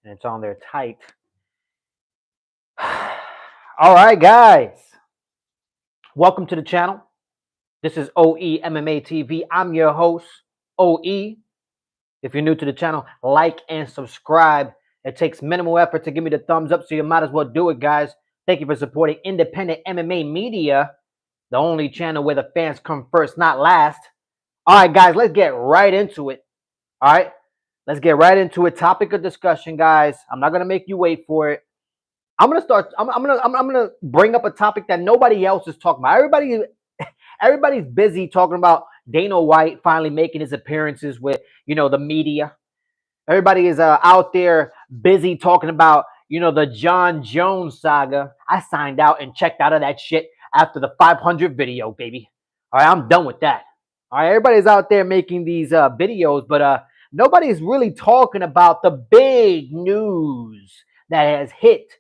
and it's on there tight. All right, guys. Welcome to the channel. This is OE MMA TV. I'm your host, OE. If you're new to the channel, like and subscribe. It takes minimal effort to give me the thumbs up, so you might as well do it, guys. Thank you for supporting independent MMA media, the only channel where the fans come first, not last. All right, guys, let's get right into it. All right, let's get right into it. Topic of discussion, guys. I'm not gonna make you wait for it. I'm gonna start. I'm gonna bring up a topic that nobody else is talking about. Everybody's busy talking about Dana White finally making his appearances with the media. Everybody is out there busy talking about the John Jones saga. I signed out and checked out of that shit after the 500 video, baby. All right, I'm done with that. All right, everybody's out there making these videos, but nobody's really talking about the big news that has hit.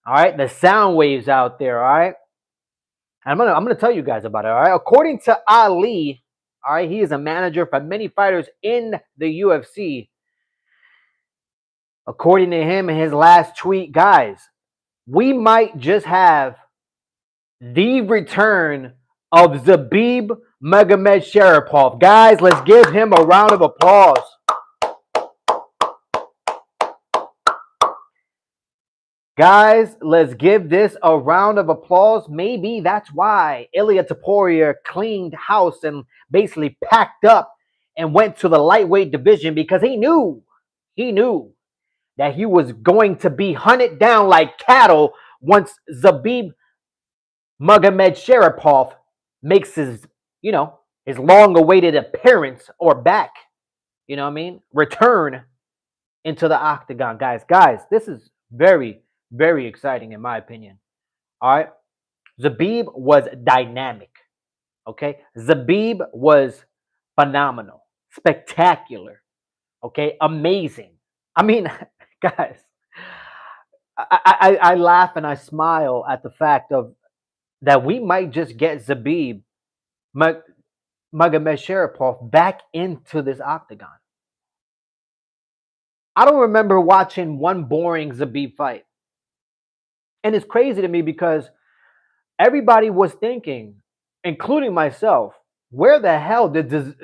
All right, the sound waves out there. All right, and I'm gonna tell you guys about it. All right, according to Ali, all right, he is a manager for many fighters in the UFC. According to him in his last tweet, guys, we might just have the return of Zabib Magomedsharipov. Guys, let's give him a round of applause. Guys, let's give this a round of applause. Maybe that's why Ilia Topuria cleaned house and basically packed up and went to the lightweight division, because he knew that he was going to be hunted down like cattle once Zabib Magomedsharipov makes his long-awaited appearance or back, return into the octagon. Guys, this is very, very exciting in my opinion. All right. Zabib was dynamic. Okay. Zabib was phenomenal, spectacular. Okay. Amazing. I mean, guys, I laugh and I smile at the fact of that we might just get Zabib Magomedsharipov back into this octagon. I don't remember watching one boring Zabib fight. And it's crazy to me because everybody was thinking, including myself, where the hell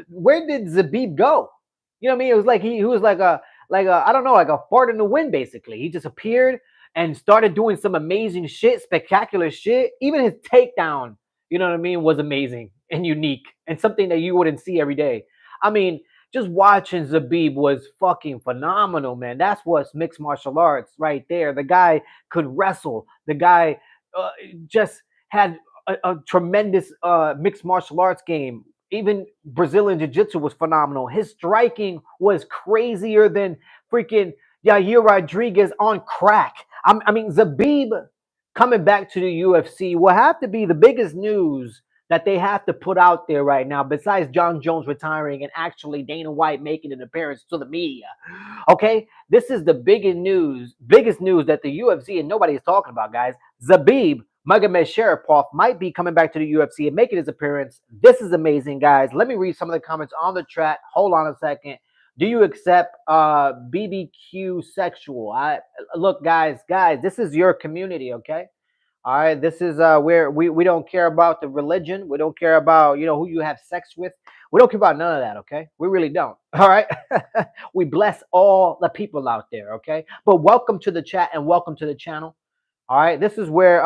where did Zabib go? You know what I mean? It was like he was like a I don't know, like a fart in the wind basically. He just appeared and started doing some amazing shit, spectacular shit. Even his takedown, you know what I mean, was amazing and unique and something that you wouldn't see every day. I mean, just watching Zabib was fucking phenomenal, man. That's what's mixed martial arts right there. The guy could wrestle. The guy just had a tremendous mixed martial arts game. Even Brazilian Jiu-Jitsu was phenomenal. His striking was crazier than freaking Yair Rodriguez on crack. I mean, Zabib coming back to the UFC will have to be the biggest news that they have to put out there right now, besides John Jones retiring and actually Dana White making an appearance to the media. Okay, this is the biggest news that the UFC and nobody is talking about, guys. Zabib Magomedsharipov might be coming back to the UFC and making his appearance. This is amazing, guys. Let me read some of the comments on the chat. Hold on a second. Do you accept BBQ sexual? Look, guys, this is your community, okay? All right, this is where we don't care about the religion. We don't care about who you have sex with. We don't care about none of that, okay? We really don't. All right. We bless all the people out there, okay? But welcome to the chat and welcome to the channel. All right, this is where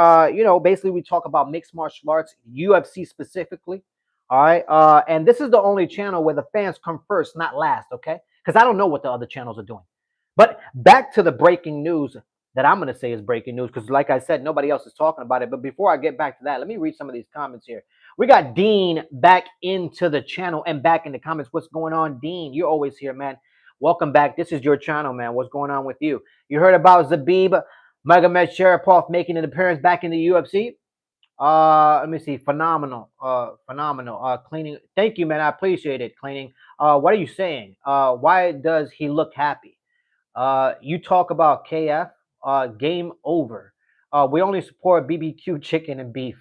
basically we talk about mixed martial arts, UFC specifically. All right, and this is the only channel where the fans come first, not last. Okay, because I don't know what the other channels are doing. But back to the breaking news that I'm going to say is breaking news, because like I said, nobody else is talking about it. But before I get back to that, let me read some of these comments here. We got Dean back into the channel and back in the comments. What's going on, Dean? You're always here, man. Welcome back. This is your channel, man. What's going on with you? You heard about Zabib Magomedsharipov making an appearance back in the UFC. Let me see. Phenomenal. Phenomenal. Cleaning. Thank you, man. I appreciate it. Cleaning. What are you saying? Why does he look happy? You talk about KF. Game over. We only support BBQ chicken and beef.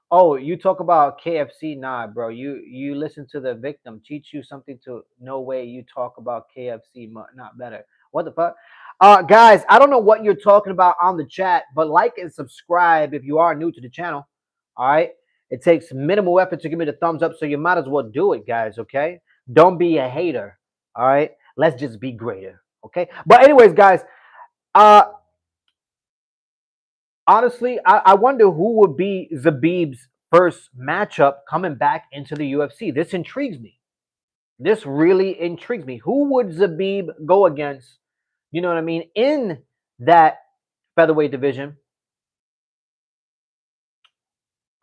Oh, you talk about KFC? Nah, bro. You listen to the victim. Teach you something to no way. You talk about KFC, not better. What the fuck? Guys, I don't know what you're talking about on the chat, but like and subscribe if you are new to the channel. All right. It takes minimal effort to give me the thumbs up, so you might as well do it, guys. Okay. Don't be a hater. All right. Let's just be greater. Okay. But anyways, guys, uh, honestly, I wonder who would be Zabib's first matchup coming back into the UFC. This intrigues me. This really intrigues me. Who would Zabib go against? You know what I mean? In that featherweight division.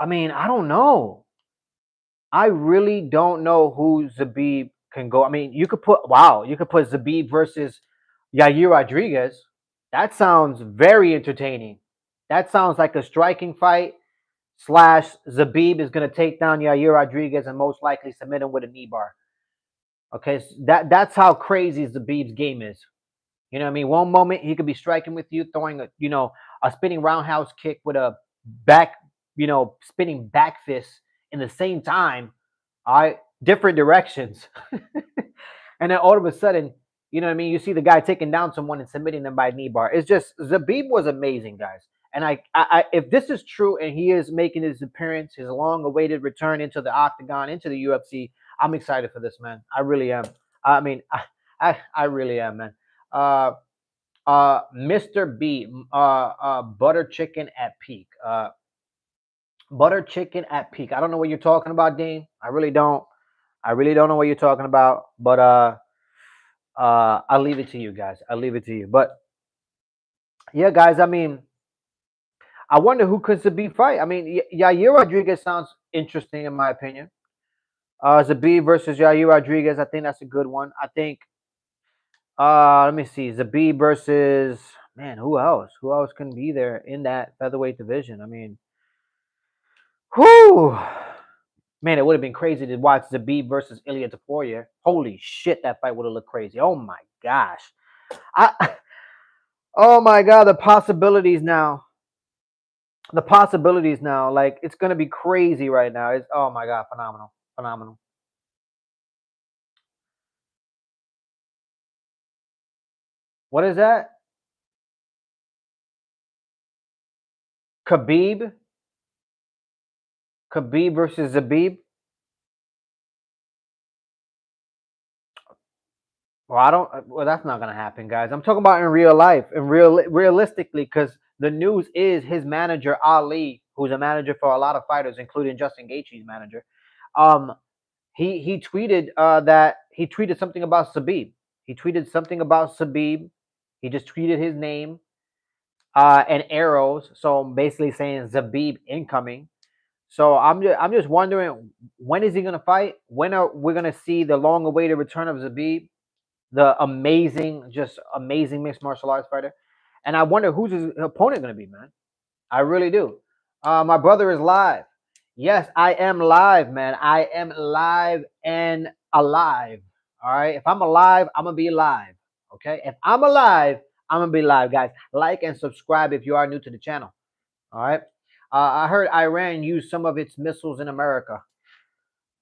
I mean, I don't know. I really don't know who Zabib can go. I mean, you could put Zabib versus Yair Rodriguez. That sounds very entertaining. That sounds like a striking fight. Slash Zabib is gonna take down Yair Rodriguez and most likely submit him with a knee bar. Okay, so that's how crazy Zabib's game is. You know what I mean? One moment he could be striking with you, throwing a spinning roundhouse kick with a back, spinning back fist in the same time. All right, different directions. And then all of a sudden, you know what I mean? You see the guy taking down someone and submitting them by knee bar. It's just Zabib was amazing, guys. And I if this is true and he is making his appearance, his long-awaited return into the octagon, into the UFC, I'm excited for this, man. I really am. I mean, I really am, man. Mr. B, butter chicken at peak. Butter chicken at peak. I don't know what you're talking about, Dean. I really don't. I really don't know what you're talking about. But I'll leave it to you guys. I'll leave it to you. But yeah, guys. I mean, I wonder who could Zabib fight. I mean, Yair Rodriguez sounds interesting in my opinion. Zabib versus Yair Rodriguez. I think that's a good one. I think. Let me see. Zabib versus, man. Who else? Who else can be there in that featherweight division? I mean, whoo. Man, it would have been crazy to watch Zabib versus Ilya Topuria. Holy shit, that fight would have looked crazy. Oh my gosh. Oh my god, the possibilities now. The possibilities now. Like, it's gonna be crazy right now. It's, oh my god, phenomenal. Phenomenal. What is that? Khabib? Khabib versus Zabib? Well, I don't. Well, that's not gonna happen, guys. I'm talking about in real life, and realistically, because the news is his manager Ali, who's a manager for a lot of fighters, including Justin Gaethje's manager. Um, he tweeted that he tweeted something about Zabib. He tweeted something about Zabib. He just tweeted his name and arrows, so basically saying Zabib incoming. So I'm just wondering, when is he gonna fight? When are we gonna see the long-awaited return of Zabib? The amazing, just amazing mixed martial arts fighter. And I wonder who's his opponent going to be, man. I really do. My brother is live. Yes, I am live, man. I am live and alive. All right. If I'm alive, I'm going to be live. Okay. If I'm alive, I'm going to be live, guys. Like and subscribe if you are new to the channel. All right. I heard Iran used some of its missiles in America.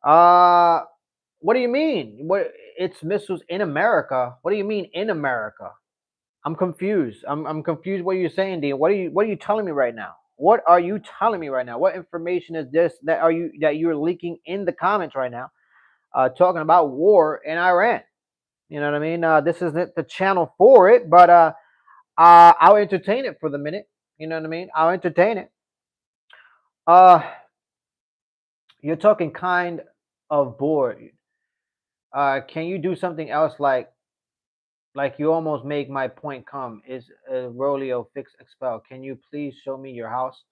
What do you mean? What, it's missiles in America? What do you mean in America? I'm confused. I'm confused what you're saying, Dean. What are you telling me right now? What are you telling me right now? What information is this that you're leaking in the comments right now? Talking about war in Iran. You know what I mean? This isn't the channel for it, but I'll entertain it for the minute. You know what I mean? I'll entertain it. Uh, you're talking kind of bored. Can you do something else like you almost make my point come? Is Rolio fix expel? Can you please show me your house?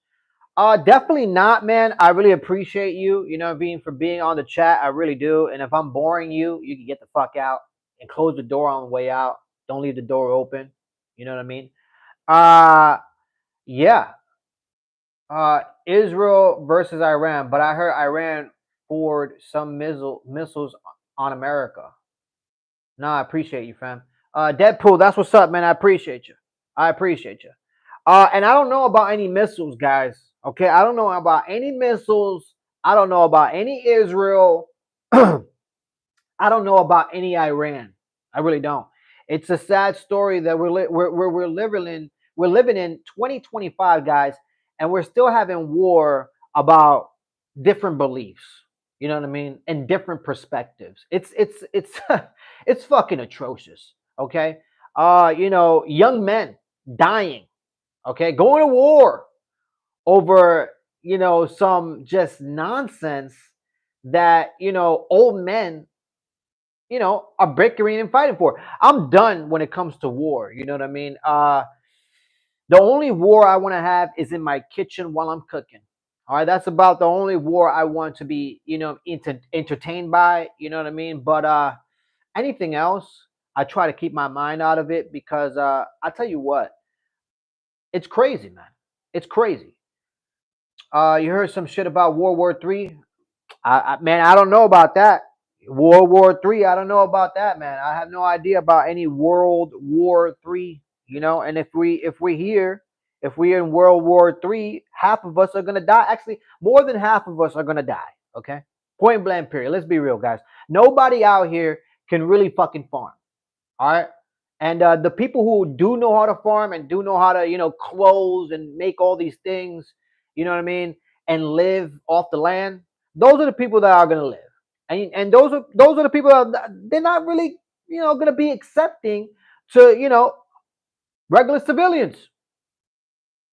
Definitely not, man. I really appreciate you, for being on the chat. I really do. And if I'm boring you, you can get the fuck out and close the door on the way out. Don't leave the door open. You know what I mean? Yeah. Israel versus Iran, but I heard Iran poured some missiles on America. No, I appreciate you, fam. Deadpool, that's what's up, man. I appreciate you. I appreciate you. And I don't know about any missiles, guys. Okay, I don't know about any missiles. I don't know about any Israel. I don't know about any Iran. I really don't. It's a sad story that we're living in 2025, guys, and we're still having war about different beliefs. You know what I mean? And different perspectives. It's it's fucking atrocious. Okay, you know, young men dying. Okay, going to war over, you know, some just nonsense that, you know, old men, you know, are bickering and fighting for. I'm done when it comes to war. You know what I mean? The only war I want to have is in my kitchen while I'm cooking. All right, that's about the only war I want to be, you know, entertained by. You know what I mean? But anything else, I try to keep my mind out of it because I tell you what, it's crazy, man. It's crazy. You heard some shit about World War III. Man, I don't know about that. World War III, I don't know about that, man. I have no idea about any World War III. You know, and if we're in World War III, half of us are gonna die. Actually, more than half of us are gonna die. Okay, point blank. Period. Let's be real, guys. Nobody out here can really fucking farm. All right. And the people who do know how to farm and do know how to, you know, close and make all these things, you know what I mean, and live off the land, those are the people that are gonna live. And those are the people that they're not really, you know, gonna be accepting to, you know, regular civilians,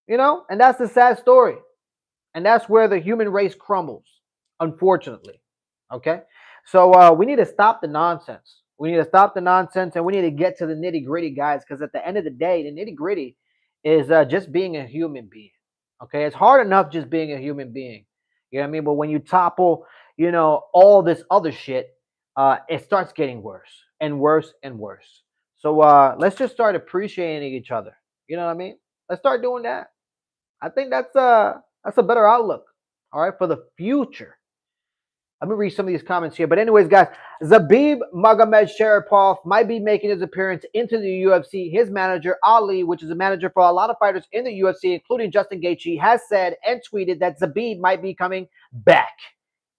you know, and that's the sad story. And that's where the human race crumbles, unfortunately. Okay, so we need to stop the nonsense. We need to stop the nonsense, and we need to get to the nitty gritty, guys. Because at the end of the day, the nitty gritty is just being a human being. Okay, it's hard enough just being a human being. You know what I mean? But when you topple, you know, all this other shit, it starts getting worse and worse and worse. So let's just start appreciating each other. You know what I mean? Let's start doing that. I think that's a better outlook. All right, for the future. Let me read some of these comments here. But anyways, guys, Zabib Magomedsharipov might be making his appearance into the UFC. His manager, Ali, which is a manager for a lot of fighters in the UFC, including Justin Gaethje, has said and tweeted that Zabib might be coming back.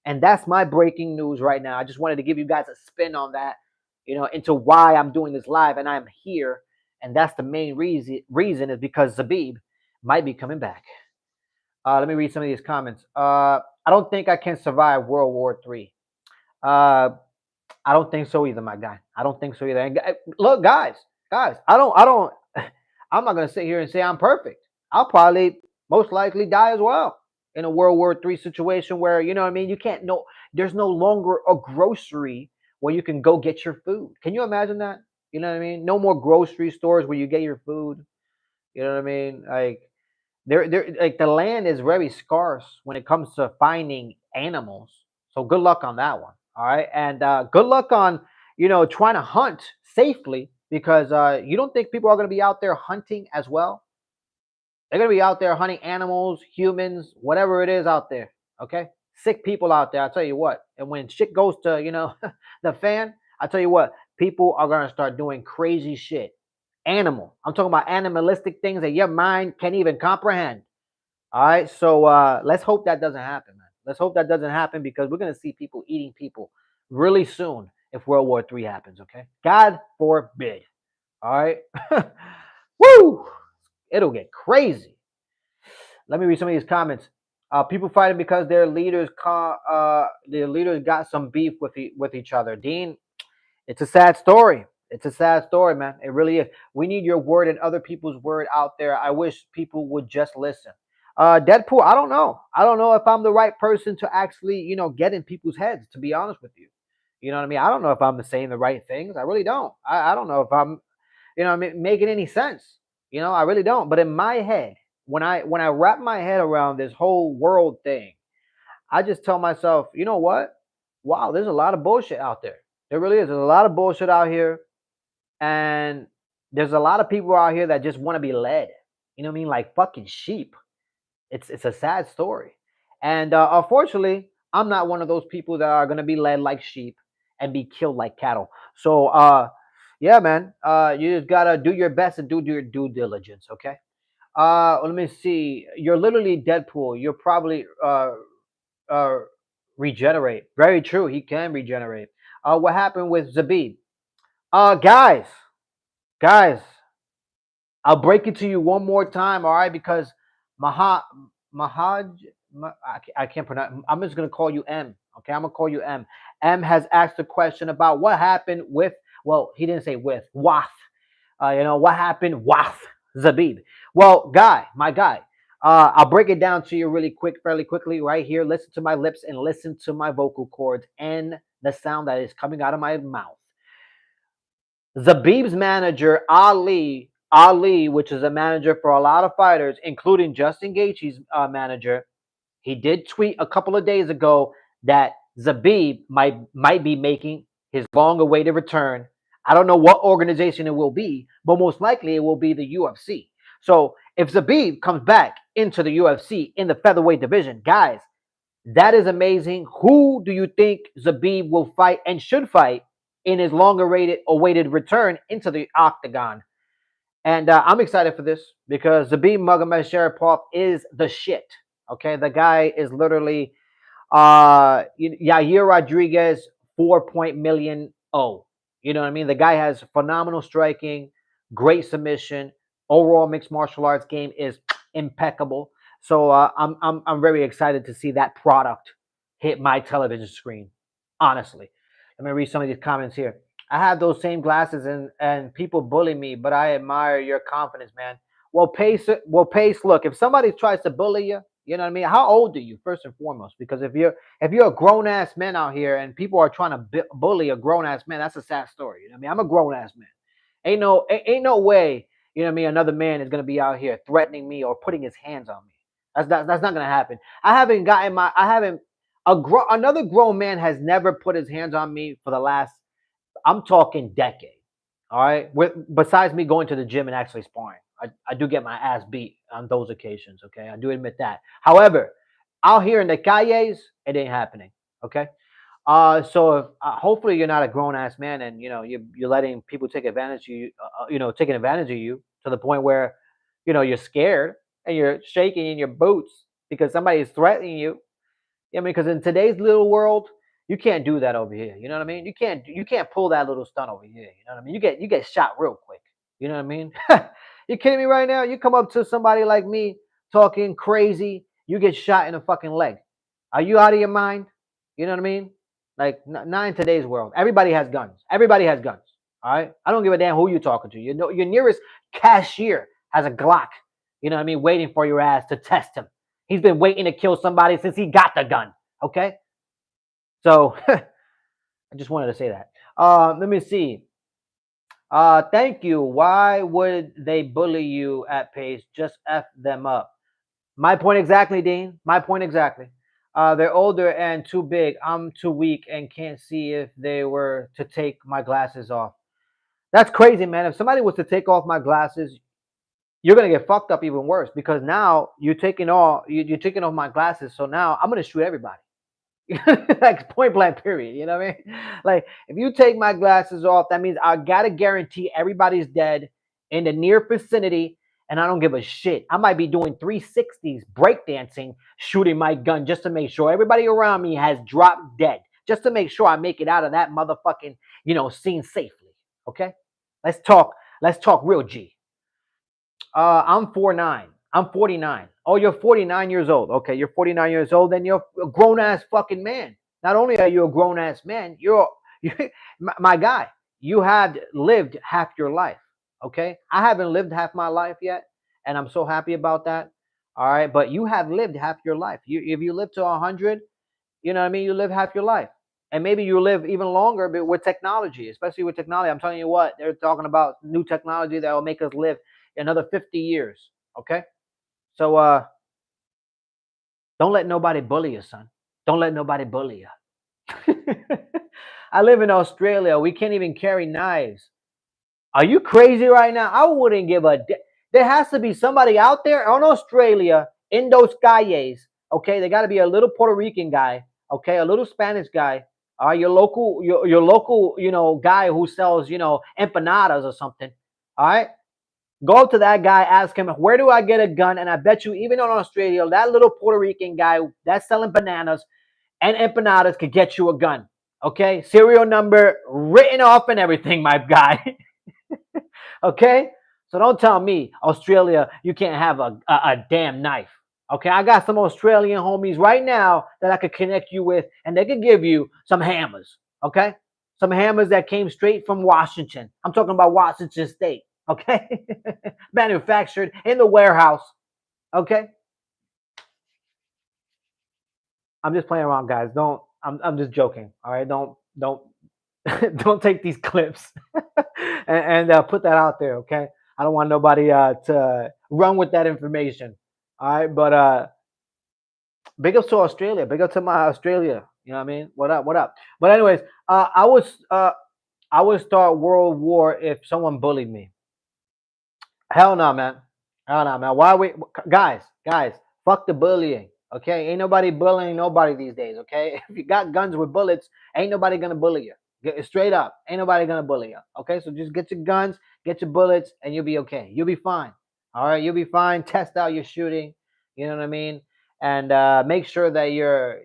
And that's my breaking news right now. I just wanted to give you guys a spin on that, you know, into why I'm doing this live and I'm here. And that's the main reason is because Zabib might be coming back. Let me read some of these comments. I don't think I can survive World War III. Uh, I don't think so either, my guy. I don't think so either. And look, guys, I'm not gonna sit here and say I'm perfect. I'll probably most likely die as well in a World War III situation where, you know what I mean. You can't no. There's no longer a grocery where you can go get your food. Can you imagine that? You know what I mean? No more grocery stores where you get your food. You know what I mean? Like there like the land is very scarce when it comes to finding animals. So good luck on that one. All right, and good luck on, you know, trying to hunt safely because you don't think people are going to be out there hunting as well. They're going to be out there hunting animals, humans, whatever it is out there. Okay, sick people out there. I tell you what. And when shit goes to, you know, the fan, I tell you what, people are going to start doing crazy shit. Animal. I'm talking about animalistic things that your mind can't even comprehend. All right, so let's hope that doesn't happen, man. Let's hope that doesn't happen because we're gonna see people eating people really soon if World War III happens. Okay, God forbid. All right, woo, it'll get crazy. Let me read some of these comments. People fighting because their leaders got some beef with each other. Dean, it's a sad story. It's a sad story, man. It really is. We need your word and other people's word out there. I wish people would just listen. Deadpool, I don't know. I don't know if I'm the right person to actually, you know, get in people's heads, to be honest with you. You know what I mean? I don't know if I'm saying the right things. I really don't. I don't know if I'm, you know, making any sense. You know, I really don't. But in my head, when I wrap my head around this whole world thing, I just tell myself, you know what? Wow, there's a lot of bullshit out there. There really is. There's a lot of bullshit out here, and there's a lot of people out here that just want to be led. You know what I mean? Like fucking sheep. It's a sad story, and unfortunately, I'm not one of those people that are gonna be led like sheep and be killed like cattle. So, yeah, man, you just gotta do your best and do your due diligence. Okay. Let me see. You're literally Deadpool. You're probably uh regenerate. Very true. He can regenerate. What happened with Zabib? Guys. Guys, I'll break it to you one more time, all right? Because Maha, Mahaj, I can't pronounce. I'm just gonna call you M. Okay, I'm gonna call you M. M has asked a question about what happened with. Well, he didn't say with Wath. What happened with Zabib? Well, my guy. I'll break it down to you really quick, fairly quickly, right here. Listen to my lips and listen to my vocal cords and the sound that is coming out of my mouth. Zabib's manager, Ali, which is a manager for a lot of fighters, including Justin Gaethje's manager, he did tweet a couple of days ago that Zabib might be making his long-awaited return. I don't know what organization it will be, but most likely it will be the UFC. So if Zabib comes back into the UFC in the featherweight division, guys, that is amazing. Who do you think Zabib will fight and should fight in his long-awaited return into the octagon? And I'm excited for this because Zabib Magomedsharipov is the shit. Okay, the guy is literally Yair Rodriguez 4.0 million. You know what I mean? The guy has phenomenal striking, great submission. Overall mixed martial arts game is impeccable. So I'm very excited to see that product hit my television screen. Honestly, let me read some of these comments here. I have those same glasses and people bully me, but I admire your confidence, man. Pace. Look, if somebody tries to bully you, you know what I mean. How old are you, first and foremost? Because if you're a grown ass man out here and people are trying to bully a grown ass man, that's a sad story. You know what I mean? I'm a grown ass man. Ain't no way. You know what I mean? Another man is gonna be out here threatening me or putting his hands on me. That's not gonna happen. I haven't another grown man has never put his hands on me for the last, I'm talking decade. All right. Besides me going to the gym and actually sparring, I do get my ass beat on those occasions. Okay. I do admit that. However, out here in the calles, it ain't happening. Okay. So hopefully you're not a grown ass man and you're letting people take advantage of you, taking advantage of you to the point where, you're scared and you're shaking in your boots because somebody is threatening you. I mean, because in today's little world, you can't do that over here. You know what I mean? You can't pull that little stunt over here. You know what I mean? You get shot real quick. You know what I mean? You kidding me right now? You come up to somebody like me talking crazy, you get shot in the fucking leg. Are you out of your mind? You know what I mean? Like not in today's world. Everybody has guns. Everybody has guns. All right. I don't give a damn who you're talking to. Your nearest cashier has a Glock. You know what I mean? Waiting for your ass to test him. He's been waiting to kill somebody since he got the gun. Okay. So I just wanted to say that. Let me see. Thank you. Why would they bully you at Pace? Just F them up. My point exactly, Dean. My point exactly. They're older and too big. I'm too weak and can't see if they were to take my glasses off. That's crazy, man. If somebody was to take off my glasses, you're gonna get fucked up even worse because now you're taking off my glasses. So now I'm gonna shoot everybody. Like point blank period. You know what I mean? Like if you take my glasses off, that means I gotta guarantee everybody's dead in the near vicinity, and I don't give a shit. I might be doing 360s breakdancing, shooting my gun just to make sure everybody around me has dropped dead, just to make sure I make it out of that motherfucking scene safely. Okay, let's talk real G. I'm 4'9". I'm 49. Oh, you're 49 years old. Okay, you're 49 years old, then you're a grown ass fucking man. Not only are you a grown ass man, you my guy. You have lived half your life. Okay, I haven't lived half my life yet, and I'm so happy about that. All right, but you have lived half your life. If you live to 100, you know what I mean. You live half your life, and maybe you live even longer. But with technology, especially with technology, I'm telling you what, they're talking about new technology that will make us live another 50 years. Okay. So don't let nobody bully you, son. Don't let nobody bully you. I live in Australia. We can't even carry knives. Are you crazy right now? I wouldn't give a there has to be somebody out there on Australia in those calles. Okay, they got to be a little Puerto Rican guy. Okay, a little Spanish guy. Your local guy who sells empanadas or something. All right. Go up to that guy, ask him, where do I get a gun? And I bet you, even in Australia, that little Puerto Rican guy that's selling bananas and empanadas could get you a gun. Okay? Serial number written off and everything, my guy. Okay? So don't tell me, Australia, you can't have a damn knife. Okay, I got some Australian homies right now that I could connect you with, and they could give you some hammers. Okay, some hammers that came straight from Washington. I'm talking about Washington State. Okay, manufactured in the warehouse. Okay, I'm just playing around, guys. Don't. I'm just joking. All right, don't don't take these clips and put that out there. Okay, I don't want nobody to run with that information. All right, but big up to Australia. Big up to my Australia. You know what I mean? What up? What up? But anyways, I would start World War if someone bullied me. Hell no, man. Hell no, man. Why we guys? Fuck the bullying. Okay, ain't nobody bullying nobody these days. Okay, if you got guns with bullets, ain't nobody gonna bully you. Get straight up. Ain't nobody gonna bully you. Okay, so just get your guns, get your bullets, and you'll be okay. You'll be fine. All right, you'll be fine. Test out your shooting. You know what I mean? And make sure that your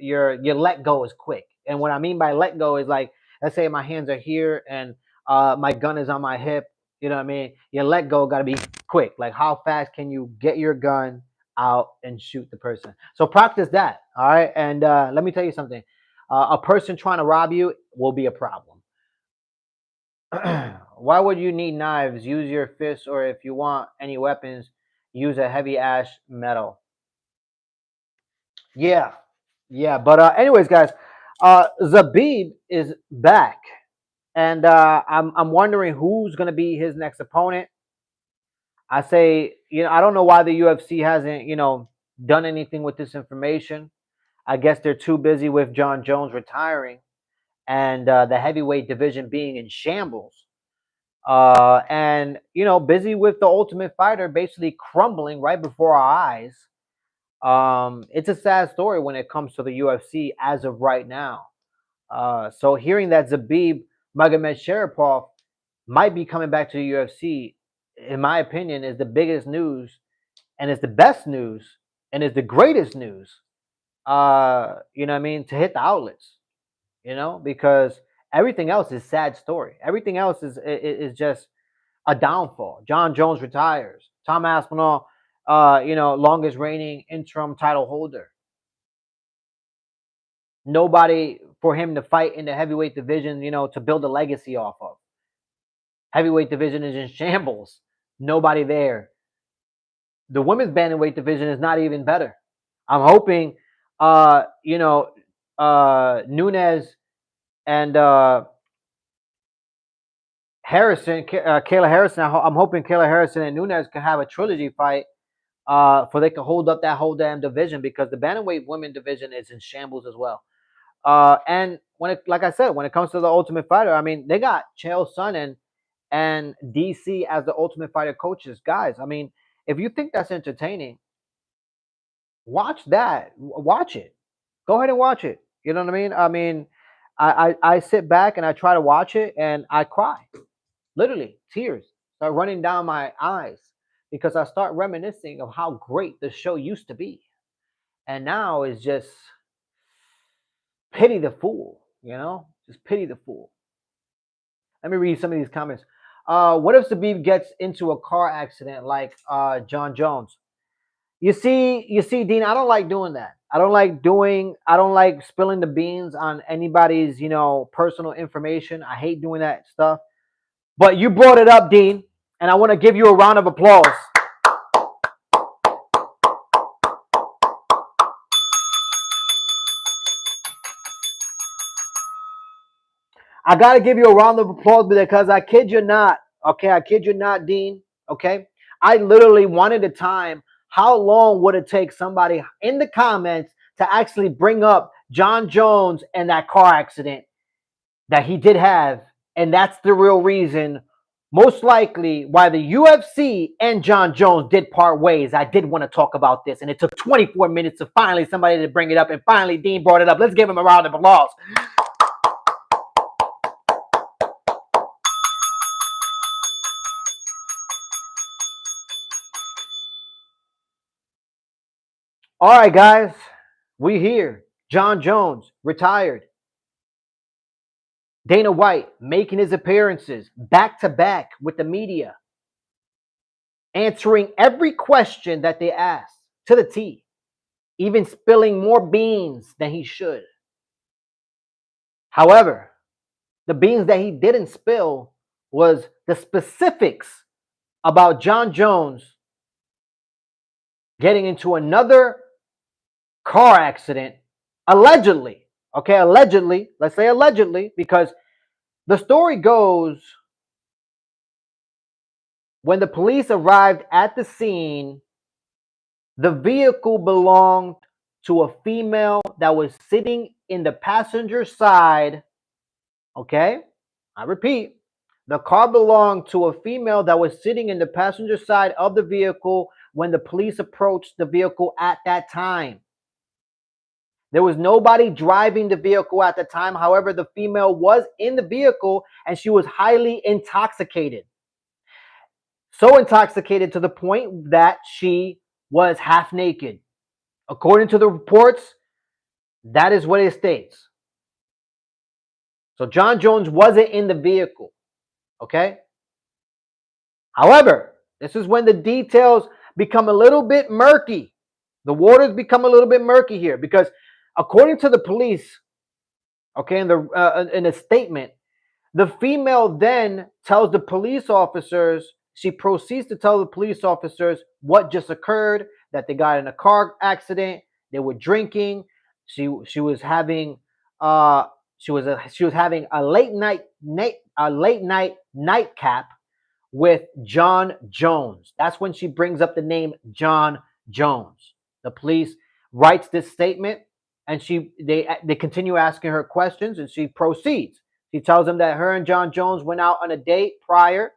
let go is quick. And what I mean by let go is like, let's say my hands are here and my gun is on my hip. You know what I mean? Your let go got to be quick. Like, how fast can you get your gun out and shoot the person? So practice that. All right. And let me tell you something. A person trying to rob you will be a problem. Why would you need knives? Use your fists, or if you want any weapons, use a heavy ash metal. Yeah, yeah. But anyways, guys, Zabib is back, and I'm wondering who's gonna be his next opponent. I say, I don't know why the UFC hasn't, done anything with this information. I guess they're too busy with John Jones retiring and the heavyweight division being in shambles. And busy with the Ultimate Fighter basically crumbling right before our eyes. It's a sad story when it comes to the UFC as of right now. So hearing that Zabib Magomedsharipov might be coming back to the UFC, in my opinion, is the biggest news, and it's the best news, and it's the greatest news. You know what I mean? To hit the outlets, because everything else is sad story. Everything else is just a downfall. John Jones retires. Tom Aspinall, longest reigning interim title holder. Nobody for him to fight in the heavyweight division, to build a legacy off of. Heavyweight division is in shambles. Nobody there. The women's bantamweight division is not even better. I'm hoping, Nunes and Harrison, Kayla Harrison. I'm hoping Kayla Harrison and Nunes can have a trilogy fight, for they can hold up that whole damn division, because the bantamweight women division is in shambles as well. And like I said, when it comes to the Ultimate Fighter, I mean, they got Chael Sonnen and DC as the Ultimate Fighter coaches. Guys, I mean, if you think that's entertaining, watch that. Watch it. Go ahead and watch it. You know what I mean? I mean, I sit back and I try to watch it and I cry. Literally, tears start running down my eyes because I start reminiscing of how great the show used to be. And now it's just pity the fool, Just pity the fool. Let me read some of these comments. What if Zabib gets into a car accident like John Jones? You see, Dean, I don't like doing that. I don't like spilling the beans on anybody's, personal information. I hate doing that stuff. But you brought it up, Dean, and I want to give you a round of applause. I got to give you a round of applause because I kid you not. Okay, I kid you not, Dean. Okay, I literally wanted to time how long would it take somebody in the comments to actually bring up John Jones and that car accident that he did have, and that's the real reason, most likely, why the UFC and John Jones did part ways. I did want to talk about this, and it took 24 minutes to finally somebody to bring it up, and finally Dean brought it up. Let's give him a round of applause. All right, guys, we here. John Jones retired. Dana White making his appearances back to back with the media, answering every question that they asked to the T, even spilling more beans than he should. However, the beans that he didn't spill was the specifics about Jon Jones getting into another car accident, allegedly. Okay, allegedly. Let's say allegedly, because the story goes when the police arrived at the scene, the vehicle belonged to a female that was sitting in the passenger side. Okay, I repeat, the car belonged to a female that was sitting in the passenger side of the vehicle when the police approached the vehicle at that time. There was nobody driving the vehicle at the time. However, the female was in the vehicle and she was highly intoxicated. So intoxicated to the point that she was half naked. According to the reports, that is what it states. So Jon Jones wasn't in the vehicle. Okay? However, this is when the details become a little bit murky. The waters become a little bit murky here because according to the police, okay, in a statement, the female then tells the police officers, she proceeds to tell the police officers what just occurred, that they got in a car accident, they were drinking, she was having she was having a late night nightcap with Jon Jones. That's when she brings up the name Jon Jones. The police writes this statement and they continue asking her questions and she proceeds. She tells them that her and Jon Jones went out on a date prior,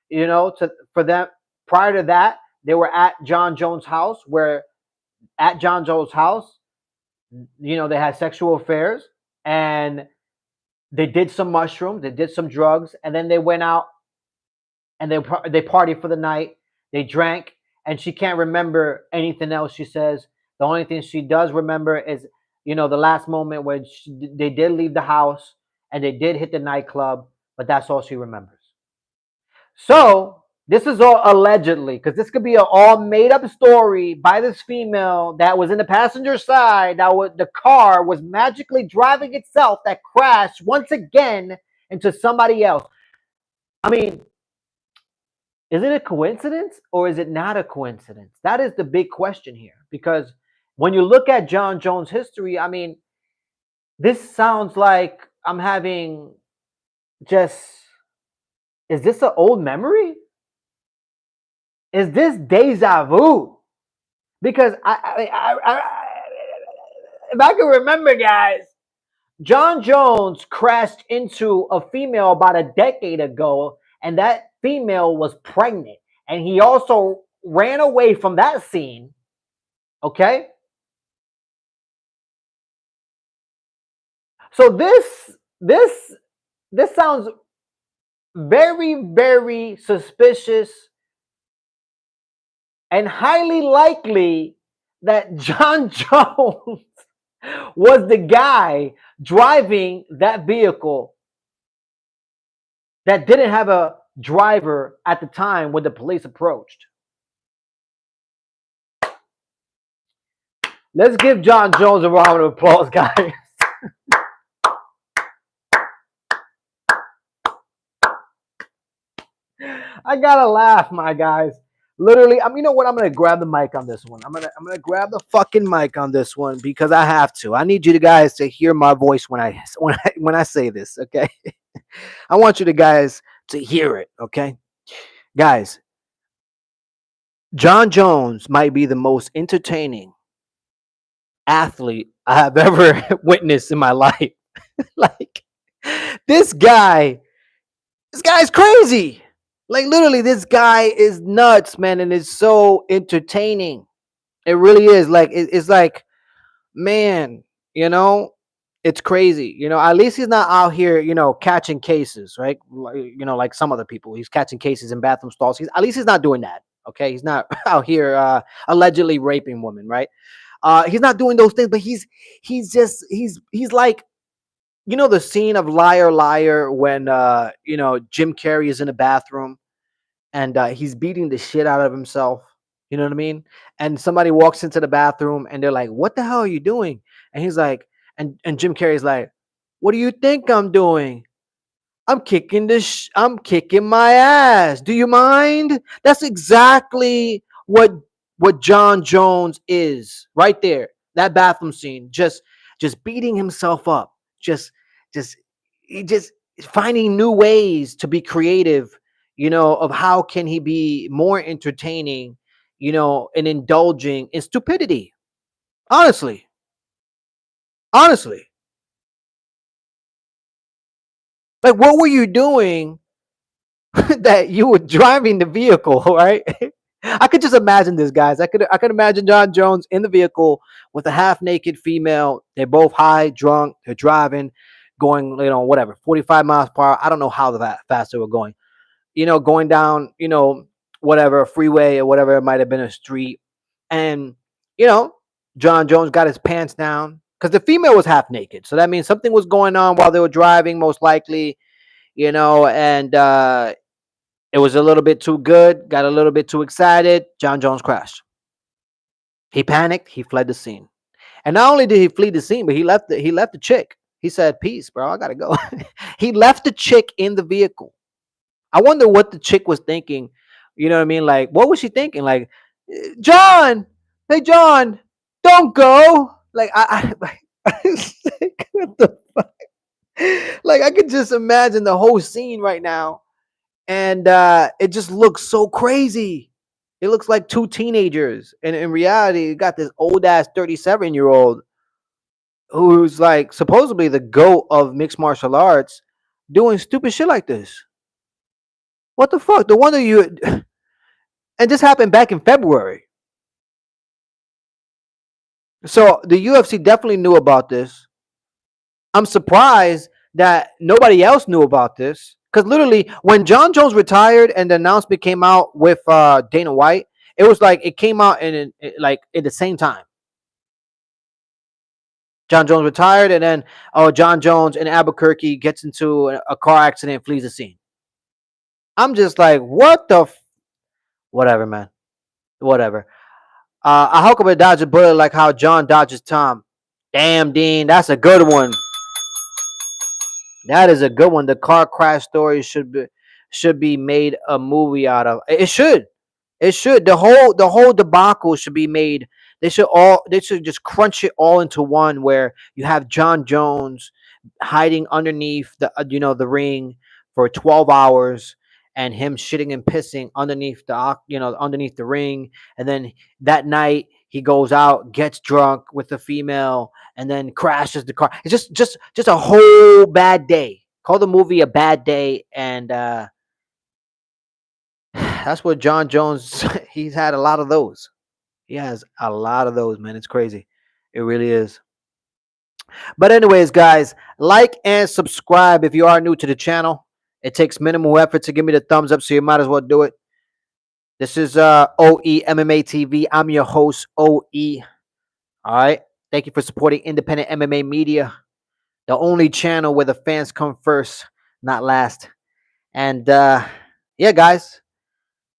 for them. Prior to that, they were at Jon Jones' house, where at Jon Jones' house, they had sexual affairs and they did some mushrooms, they did some drugs, and then they went out and they partied for the night. They drank, and she can't remember anything else. She says the only thing she does remember is, the last moment when they did leave the house and they did hit the nightclub, but that's all she remembers. So this is all allegedly, because this could be an all made up story by this female that was in the passenger side, the car was magically driving itself, that crashed once again into somebody else. I mean, is it a coincidence or is it not a coincidence? That is the big question here. Because when you look at Jon Jones' history, I mean, this sounds like I'm having just, is this an old memory? Is this deja vu? Because if I can remember, guys, Jon Jones crashed into a female about a decade ago, and that female was pregnant. And he also ran away from that scene. Okay? So this sounds very, very suspicious and highly likely that Jon Jones was the guy driving that vehicle that didn't have a driver at the time when the police approached. Let's give Jon Jones a round of applause, guys. I gotta laugh, my guys. Literally, you know what? I'm gonna grab the mic on this one. I'm gonna grab the fucking mic on this one because I have to. I need you guys to hear my voice when I say this. Okay, I want you guys to hear it. Okay, guys. Jon Jones might be the most entertaining athlete I have ever witnessed in my life. Like this guy's crazy. Like literally, this guy is nuts, man, and it's so entertaining. It really is. Like it's like, man, it's crazy. At least he's not out here, catching cases, right? Like some other people, he's catching cases in bathroom stalls. At least he's not doing that. Okay, he's not out here allegedly raping women, right? He's not doing those things, but he's like You know the scene of Liar Liar when Jim Carrey is in the bathroom and he's beating the shit out of himself. You know what I mean? And somebody walks into the bathroom and they're like, "What the hell are you doing?" And he's like, and Jim Carrey's like, "What do you think I'm doing? I'm kicking my ass. Do you mind?" That's exactly what John Jones is right there. That bathroom scene, just beating himself up, just he just finding new ways to be creative, of how can he be more entertaining, and indulging in stupidity. Honestly, honestly, like what were you doing that you were driving the vehicle, right? I could just imagine this, guys. I could imagine John Jones in the vehicle with a half naked female. They're both high, drunk. They're driving, going, whatever, 45 miles per hour. I don't know how fast they were going. Going down, whatever a freeway or whatever it might have been a street, and you know, John Jones got his pants down because the female was half naked. So that means something was going on while they were driving, most likely. And it was a little bit too good, got a little bit too excited. John Jones crashed. He panicked, he fled the scene. And not only did he flee the scene, but he left the chick. He said, "Peace, bro, I gotta go." He left the chick in the vehicle. I wonder what the chick was thinking. You know what I mean? Like, what was she thinking? Like, John, hey John, don't go. Like what the fuck? Like I could just imagine the whole scene right now, and it just looks so crazy. It looks like two teenagers, and in reality, you got this old ass 37-year-old who's like supposedly the goat of mixed martial arts, doing stupid shit like this. What the fuck? The wonder you and this happened back in February. So the UFC definitely knew about this. I'm surprised that nobody else knew about this because literally when John Jones retired and the announcement came out with Dana White, it was like it came out like at the same time. John Jones retired, and then John Jones in Albuquerque gets into a car accident, flees the scene. I'm just like, what the whatever, man, whatever. I hope I dodge a bullet like how John dodges Tom. Damn, Dean, that's a good one. That is a good one. The car crash story should be made a movie out of. It should. It should. The whole debacle should be made. They should just crunch it all into one where you have John Jones hiding underneath the ring for 12 hours and him shitting and pissing underneath the ring, and then that night he goes out, gets drunk with the female, and then crashes the car. It's just a whole bad day. Call the movie a bad day, and that's what John Jones. He's had a lot of those. He has a lot of those, man. It's crazy. It really is. But anyways, guys, like and subscribe if you are new to the channel. It takes minimal effort to give me the thumbs up, so you might as well do it. This is OE MMA TV. I'm your host, OE. All right. Thank you for supporting independent MMA media, the only channel where the fans come first, not last. And yeah, guys.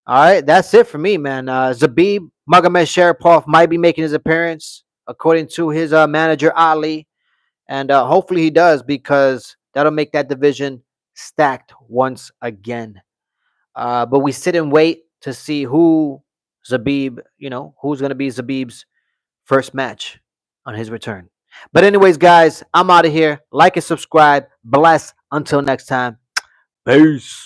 All right, that's it for me, man. Zabib Magomed Sharipov might be making his appearance, according to his manager Ali, and hopefully he does because that'll make that division stacked once again. But we sit and wait to see who's going to be Zabib's first match on his return. But anyways, guys, I'm out of here. Like and subscribe. Bless. Until next time. Peace.